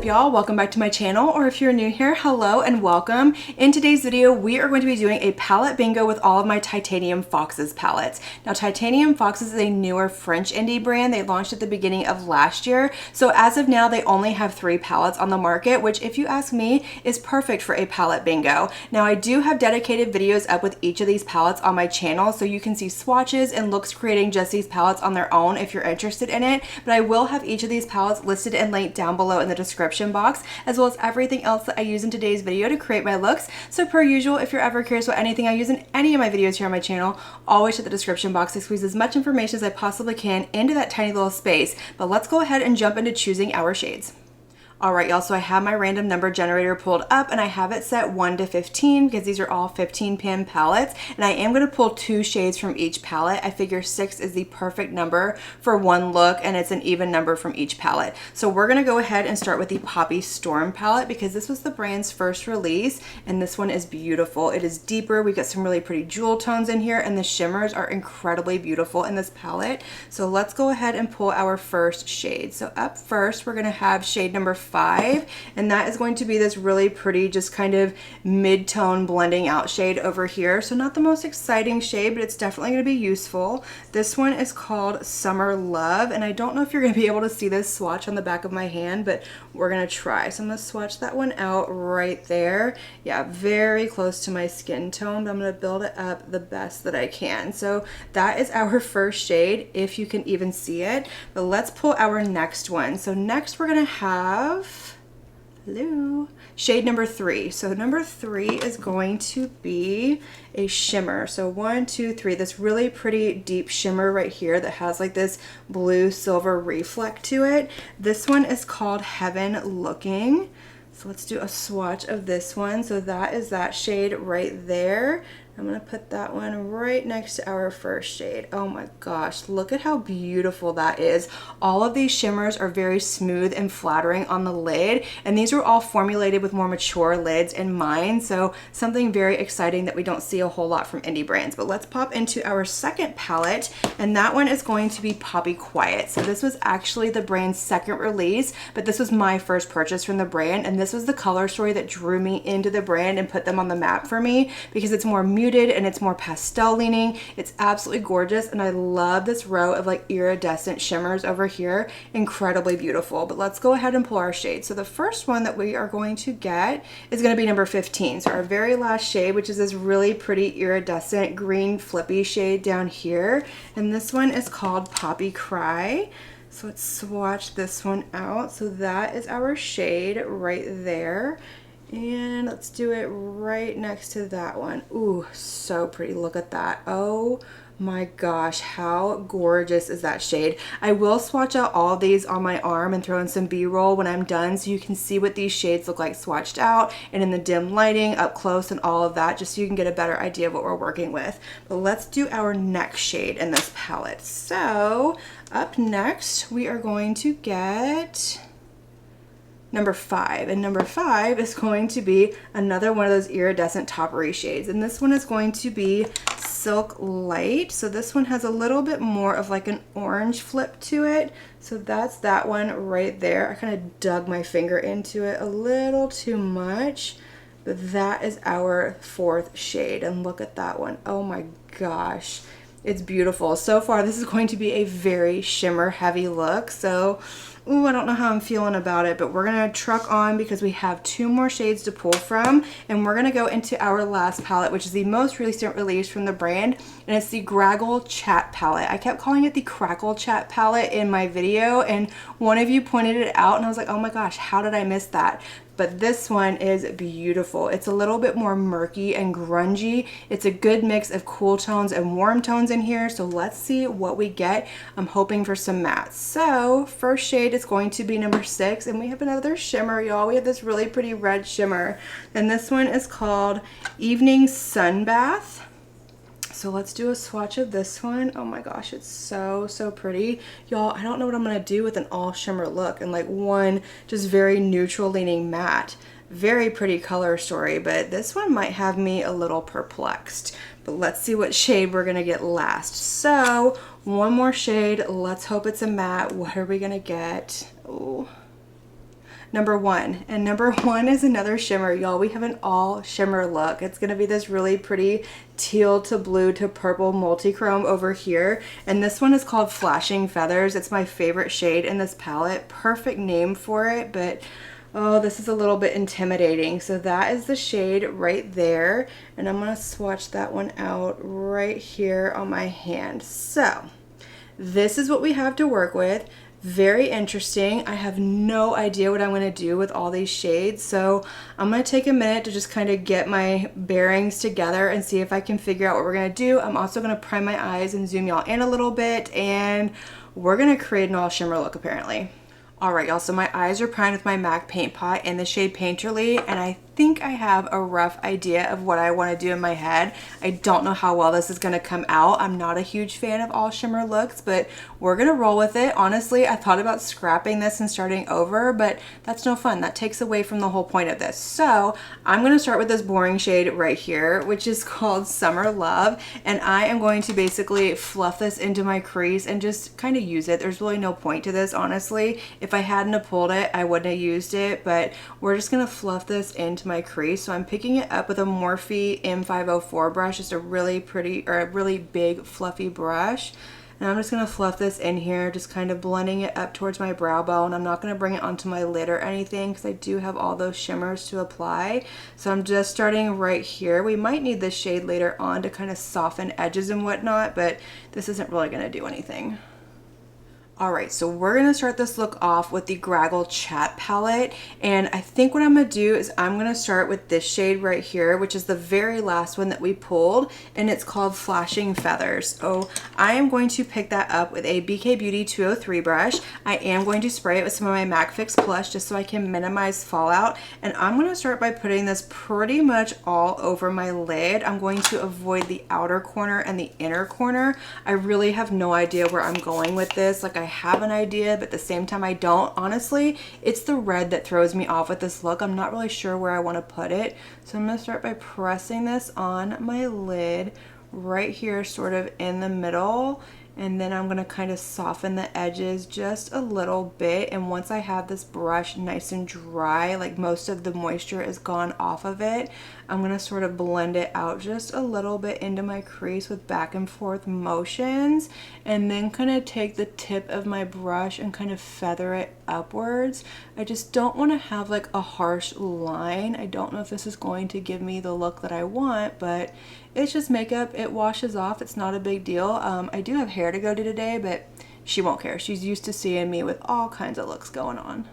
y'all? Welcome back to my channel, or if you're new here, hello and welcome. In today's video, we are going to be doing a palette bingo with all of my Titanium Foxes palettes. Now, Titanium Foxes is a newer French indie brand. They launched at the beginning of last year. So as of now, they only have 3 palettes on the market, which if you ask me, is perfect for a palette bingo. Now, I do have dedicated videos up with each of these palettes on my channel, so you can see swatches and looks creating just these palettes on their own if you're interested in it. But I will have each of these palettes listed and linked down below in the description box, as well as everything else that I use in today's video to create my looks. So per usual, if you're ever curious what anything I use in any of my videos here on my channel, always check the description box to squeeze as much information as I possibly can into that tiny little space. But let's go ahead and jump into choosing our shades. Alright y'all, so I have my random number generator pulled up and I have it set 1 to 15 because these are all 15 pan palettes, and I am going to pull 2 shades from each palette. I figure 6 is the perfect number for one look, and it's an even number from each palette. So we're going to go ahead and start with the Poppy Storm palette because this was the brand's first release, and this one is beautiful. It is deeper. We've got some really pretty jewel tones in here, and the shimmers are incredibly beautiful in this palette. So let's go ahead and pull our first shade. So up first, we're going to have shade number 5, and that is going to be this really pretty, just kind of mid-tone blending out shade over here. So not the most exciting shade, but it's definitely going to be useful. This one is called Summer Love, and I don't know if you're going to be able to see this swatch on the back of my hand, but we're going to try. So I'm going to swatch that one out right there. Yeah, very close to my skin tone, but I'm going to build it up the best that I can. So that is our first shade, if you can even see it. But let's pull our next one. So next we're going to have shade number 3. So number 3 is going to be a shimmer. So 1, 2, 3, this really pretty deep shimmer right here that has like this blue silver reflect to it. This one is called Heaven Looking. So let's do a swatch of this one. So that is that shade right there. I'm going to put that one right next to our first shade. Oh my gosh, look at how beautiful that is. All of these shimmers are very smooth and flattering on the lid, and these were all formulated with more mature lids in mind, so something very exciting that we don't see a whole lot from indie brands. But let's pop into our second palette, and that one is going to be Poppy Quiet. So this was actually the brand's second release, but this was my first purchase from the brand, and this was the color story that drew me into the brand and put them on the map for me because it's more muted and it's more pastel leaning. It's absolutely gorgeous, and I love this row of like iridescent shimmers over here. Incredibly beautiful. But let's go ahead and pull our shades. So the first one that we are going to get is going to be number 15. So our very last shade, which is this really pretty iridescent green flippy shade down here, and this one is called Poppy Cry. So let's swatch this one out. So that is our shade right there. And let's do it right next to that one. Ooh, so pretty. Look at that. Oh my gosh, how gorgeous is that shade. I will swatch out all of these on my arm and throw in some b-roll when I'm done so you can see what these shades look like swatched out and in the dim lighting up close and all of that, just so you can get a better idea of what we're working with. But let's do our next shade in this palette. So up next we are going to get number 5, and number 5 is going to be another one of those iridescent toppery shades, and this one is going to be Silk Light. So this one has a little bit more of like an orange flip to it, so that's that one right there. I kind of dug my finger into it a little too much, but that is our 4th shade, and look at that one. Oh my gosh, it's beautiful. So far this is going to be a very shimmer heavy look, so ooh, I don't know how I'm feeling about it, but we're gonna truck on because we have 2 more shades to pull from, and we're gonna go into our last palette, which is the most recent release from the brand, and it's the Graggle Chat palette. I kept calling it the Crackle Chat palette in my video, and one of you pointed it out, and I was like, oh my gosh, how did I miss that? But this one is beautiful. It's a little bit more murky and grungy. It's a good mix of cool tones and warm tones in here. So let's see what we get. I'm hoping for some mattes. So first shade is going to be number 6, and we have another shimmer, y'all. We have this really pretty red shimmer, and this one is called Evening Sunbath. So let's do a swatch of this one. Oh my gosh, it's so pretty. Y'all, I don't know what I'm gonna do with an all shimmer look and like one just very neutral leaning matte. Very pretty color story, but this one might have me a little perplexed. But let's see what shade we're gonna get last. So one more shade, let's hope it's a matte. What are we gonna get? Oh, number one. And number one is another shimmer, y'all. We have an all shimmer look. It's gonna be this really pretty teal to blue to purple multi-chrome over here. And this one is called Flashing Feathers. It's my favorite shade in this palette. Perfect name for it, but oh, this is a little bit intimidating. So that is the shade right there. And I'm gonna swatch that one out right here on my hand. So this is what we have to work with. Very interesting. I have no idea what I'm going to do with all these shades, so I'm going to take a minute to just kind of get my bearings together and see if I can figure out what we're going to do. I'm also going to prime my eyes and zoom y'all in a little bit, and we're going to create an all shimmer look apparently. Alright y'all, so my eyes are primed with my MAC paint pot in the shade Painterly, and I think I have a rough idea of what I want to do in my head. I don't know how well this is going to come out. I'm not a huge fan of all shimmer looks, but we're going to roll with it. Honestly, I thought about scrapping this and starting over, but that's no fun. That takes away from the whole point of this. So I'm going to start with this boring shade right here, which is called Summer Love, and I am going to basically fluff this into my crease and just kind of use it. There's really no point to this, honestly. If I hadn't have pulled it, I wouldn't have used it, but we're just going to fluff this into my crease. So I'm picking it up with a Morphe M504 brush, just a really pretty, or a really big fluffy brush. And I'm just going to fluff this in here, just kind of blending it up towards my brow bone. I'm not going to bring it onto my lid or anything because I do have all those shimmers to apply. So I'm just starting right here. We might need this shade later on to kind of soften edges and whatnot, but this isn't really going to do anything. Alright, so we're going to start this look off with the Graggle Chat palette, and I think what I'm going to do is I'm going to start with this shade right here, which is the very last one that we pulled, and it's called Flashing Feathers. So I am going to pick that up with a BK Beauty 203 brush. I am going to spray it with some of my MAC Fix Plus just so I can minimize fallout, and I'm going to start by putting this pretty much all over my lid. I'm going to avoid the outer corner and the inner corner. I really have no idea where I'm going with this. Like, I have an idea, but at the same time I don't. Honestly, it's the red that throws me off with this look. I'm not really sure where I want to put it. So I'm going to start by pressing this on my lid right here, sort of in the middle. And then I'm going to kind of soften the edges just a little bit. And once I have this brush nice and dry, like most of the moisture is gone off of it, I'm going to sort of blend it out just a little bit into my crease with back and forth motions. And then kind of take the tip of my brush and kind of feather it upwards. I just don't want to have like a harsh line. I don't know if this is going to give me the look that I want, but it's just makeup. It washes off. It's not a big deal. I do have hair to go to today, but she won't care. She's used to seeing me with all kinds of looks going on.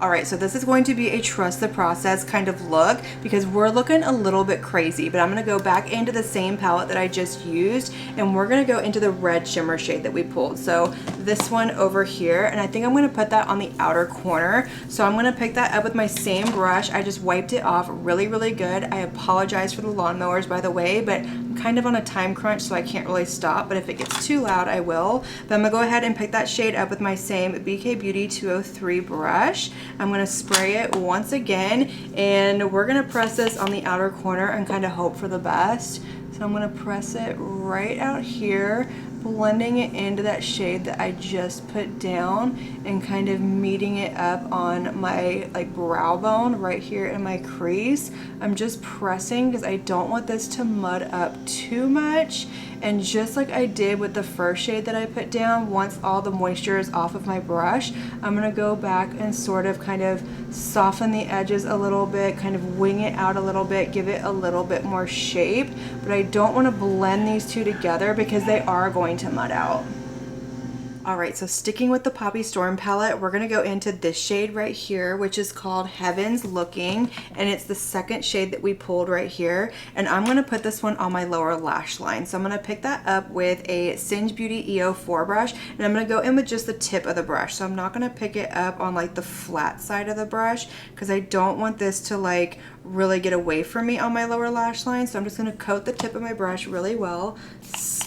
Alright, so this is going to be a trust the process kind of look because we're looking a little bit crazy, but I'm going to go back into the same palette that I just used, and we're going to go into the red shimmer shade that we pulled. So this one over here, and I think I'm going to put that on the outer corner. So I'm going to pick that up with my same brush. I just wiped it off really, really good. I apologize for the lawnmowers, by the way, but I'm kind of on a time crunch, so I can't really stop, but if it gets too loud, I will. But I'm going to go ahead and pick that shade up with my same BK Beauty 203 brush. I'm going to spray it once again, and we're going to press this on the outer corner and kind of hope for the best. So I'm going to press it right out here, blending it into that shade that I just put down and kind of meeting it up on my like brow bone right here in my crease. I'm just pressing because I don't want this to mud up too much. And just like I did with the first shade that I put down, once all the moisture is off of my brush, I'm going to go back and sort of kind of soften the edges a little bit, kind of wing it out a little bit, give it a little bit more shape. But I don't want to blend these two together because they are going to mud out. Alright, so sticking with the Poppy Storm palette, we're going to go into this shade right here, which is called Heaven's Looking, and it's the second shade that we pulled right here, and I'm going to put this one on my lower lash line. So I'm going to pick that up with a Singe Beauty EO4 brush, and I'm going to go in with just the tip of the brush. So I'm not going to pick it up on like the flat side of the brush because I don't want this to like really get away from me on my lower lash line. So I'm just going to coat the tip of my brush really well,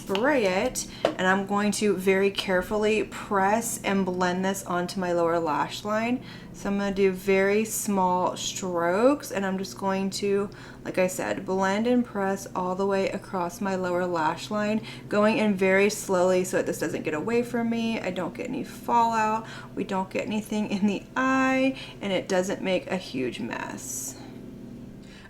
spray it, and I'm going to very carefully press and blend this onto my lower lash line. So I'm going to do very small strokes, and I'm just going to, like I said, blend and press all the way across my lower lash line, going in very slowly so that this doesn't get away from me, I don't get any fallout, we don't get anything in the eye, and it doesn't make a huge mess.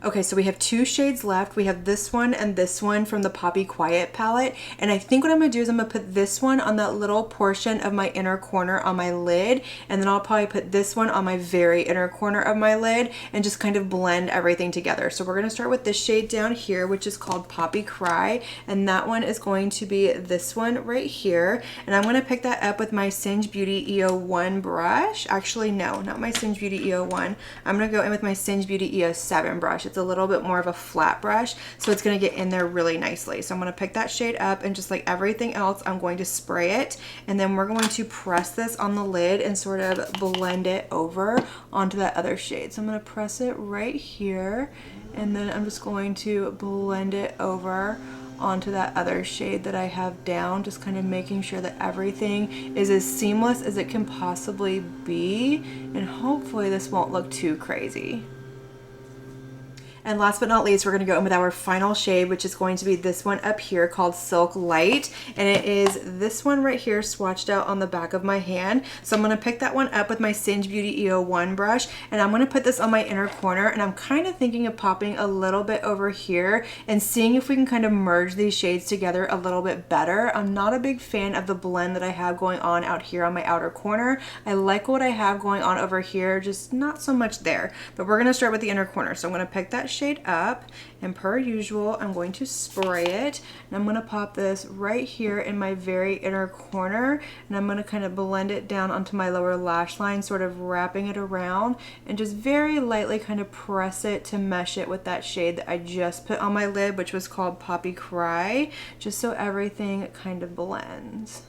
Okay, so we have 2 shades left. We have this one and this one from the Poppy Quiet palette. And I think what I'm gonna do is I'm gonna put this one on that little portion of my inner corner on my lid. And then I'll probably put this one on my very inner corner of my lid and just kind of blend everything together. So we're gonna start with this shade down here, which is called Poppy Cry. And that one is going to be this one right here. And I'm gonna pick that up with my Singe Beauty EO1 brush. Actually, no, not my Singe Beauty EO1. I'm gonna go in with my Singe Beauty EO7 brush. It's a little bit more of a flat brush, so it's going to get in there really nicely. So I'm going to pick that shade up, and just like everything else, I'm going to spray it, and then we're going to press this on the lid and sort of blend it over onto that other shade. So I'm going to press it right here, and then I'm just going to blend it over onto that other shade that I have down, just kind of making sure that everything is as seamless as it can possibly be, and hopefully this won't look too crazy. And last but not least, we're going to go in with our final shade, which is going to be this one up here called Silk Light. And it is this one right here swatched out on the back of my hand. So I'm going to pick that one up with my Singe Beauty EO1 brush, and I'm going to put this on my inner corner, and I'm kind of thinking of popping a little bit over here and seeing if we can kind of merge these shades together a little bit better. I'm not a big fan of the blend that I have going on out here on my outer corner. I like what I have going on over here, just not so much there. But we're going to start with the inner corner. So I'm going to pick that shade up, and per usual, I'm going to spray it, and I'm going to pop this right here in my very inner corner, and I'm going to kind of blend it down onto my lower lash line, sort of wrapping it around, and just very lightly kind of press it to mesh it with that shade that I just put on my lid, which was called Poppy Cry, just so everything kind of blends.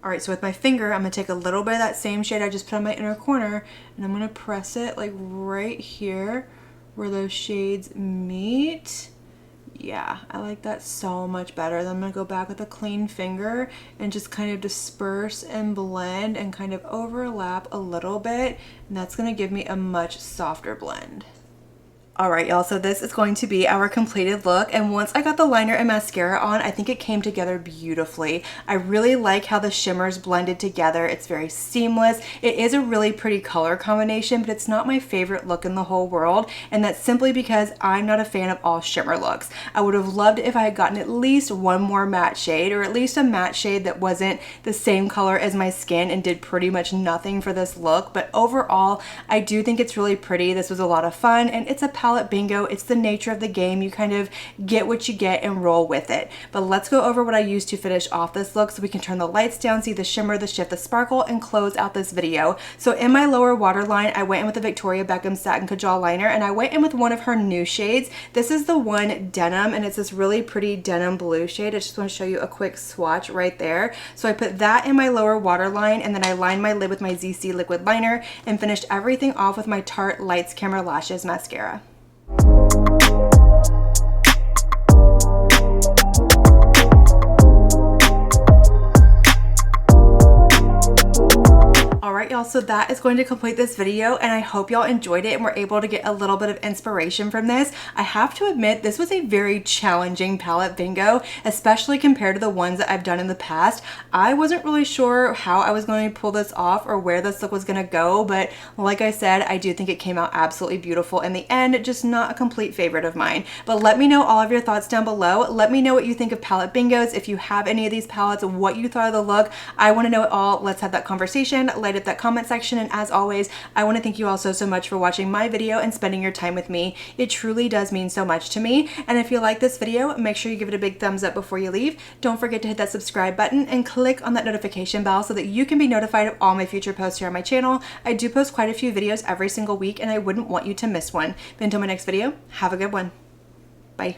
All right, so with my finger, I'm gonna take a little bit of that same shade I just put on my inner corner, and I'm gonna press it like right here where those shades meet. Yeah, I like that so much better. Then I'm gonna go back with a clean finger and just kind of disperse and blend and kind of overlap a little bit, and that's gonna give me a much softer blend. All right, y'all, so this is going to be our completed look, and once I got the liner and mascara on, I think it came together beautifully. I really like how the shimmers blended together. It's very seamless. It is a really pretty color combination, but it's not my favorite look in the whole world, and that's simply because I'm not a fan of all shimmer looks. I would have loved if I had gotten at least one more matte shade, or at least a matte shade that wasn't the same color as my skin and did pretty much nothing for this look, but overall, I do think it's really pretty. This was a lot of fun, and it's a palette bingo. It's the nature of the game. You kind of get what you get and roll with it. But let's go over what I used to finish off this look so we can turn the lights down, see the shimmer, the shift, the sparkle, and close out this video. So in my lower waterline, I went in with the Victoria Beckham Satin Kajal liner, and I went in with one of her new shades. This is the one Denim, and it's this really pretty denim blue shade. I just want to show you a quick swatch right there. So I put that in my lower waterline, and then I lined my lid with my ZC liquid liner and finished everything off with my Tarte Lights Camera Lashes mascara. Alright y'all, so that is going to complete this video, and I hope y'all enjoyed it and were able to get a little bit of inspiration from this. I have to admit, this was a very challenging palette bingo, especially compared to the ones that I've done in the past. I wasn't really sure how I was going to pull this off or where this look was going to go, but like I said, I do think it came out absolutely beautiful in the end, just not a complete favorite of mine. But let me know all of your thoughts down below. Let me know what you think of palette bingos, if you have any of these palettes, what you thought of the look. I want to know it all. Let's have that conversation. Light up that comment section, and as always, I want to thank you all so much for watching my video and spending your time with me. It truly does mean so much to me, and if you like this video, make sure you give it a big thumbs up before you leave. Don't forget to hit that subscribe button and click on that notification bell so that you can be notified of all my future posts here on my channel. I do post quite a few videos every single week, and I wouldn't want you to miss one. But until my next video, have a good one. Bye.